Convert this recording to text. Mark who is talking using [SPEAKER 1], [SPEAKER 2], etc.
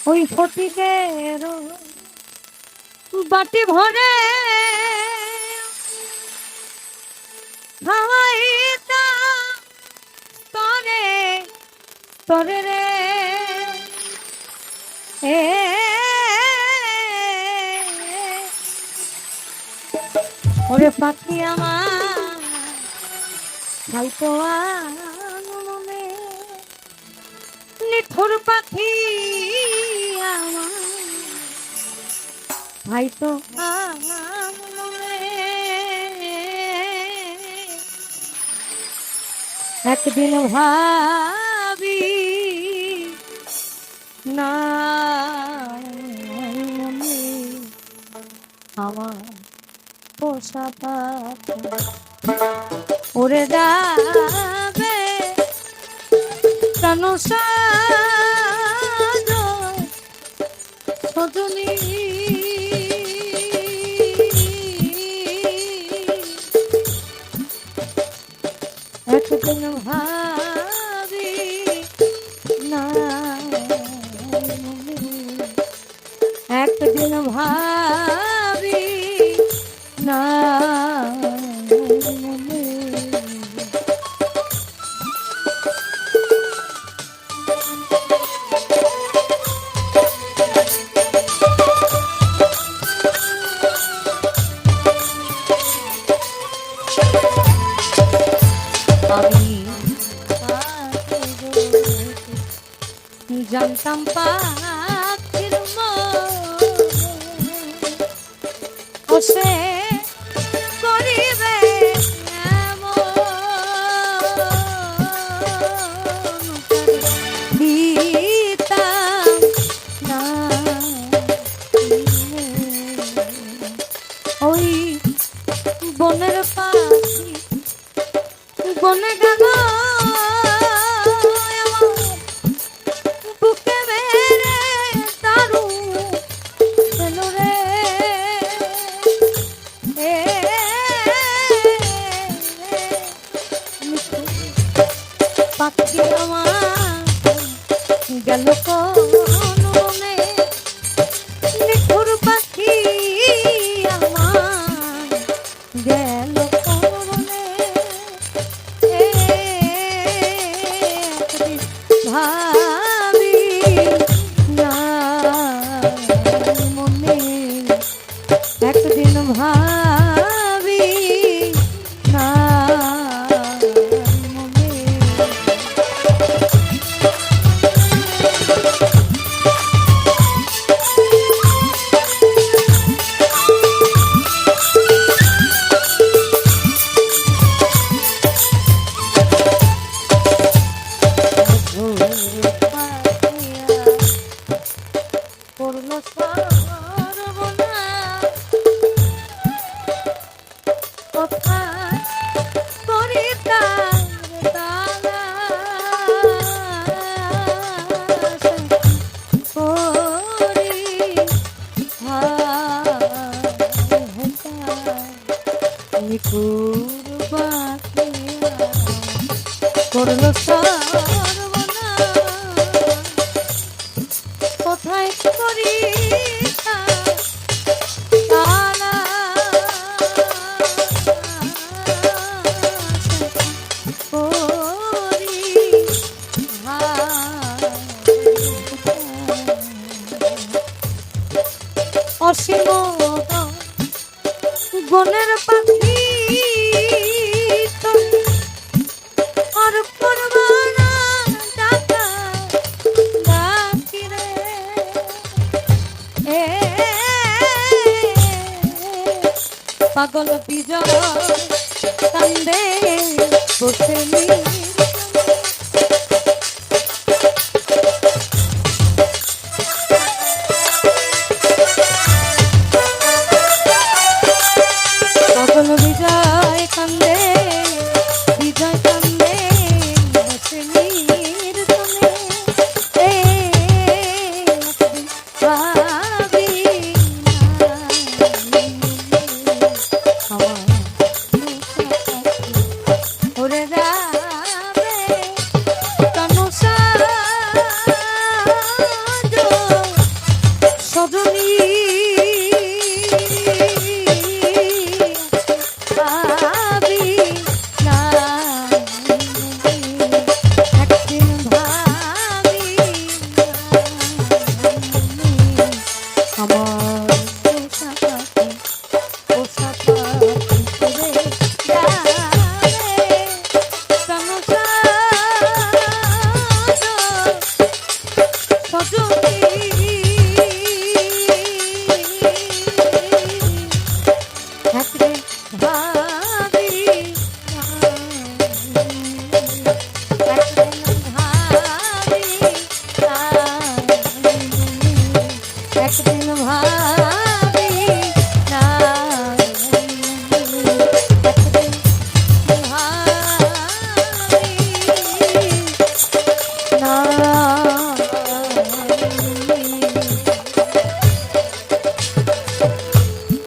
[SPEAKER 1] ওই ফটিকের বাটি ভরে খাওয়াইতা তরে তরে রে ওরে পাখি আমার খাইতো মনে নিঠুর পাখি আমার খাইতো একদিন ভাবি না আমার পোষা উড়ে যাবে কেন সজনী একদিন ভাবি না একদিন ভাবি না জানতাম পাখির মনে করিবে দিতাম না ওই বনের পাখি বনে গেল পাখি আমার গেল কোন মনে নিঠুর পাখি আমার গেল কোন মনে ভাবি না মনে একদিন ভাবি না করলো কোথায় করি অসীম বনের পাখি আর করবানা ডাকা ডাকি রে পাগল বিজয় কান্দে বসে পাগল বিজয় কান্দে বসে ভাবি ওরে যদি একদিন ভাবি না, একদিন ভাবি না, একদিন ভাবি না, একদিন ভাবি না।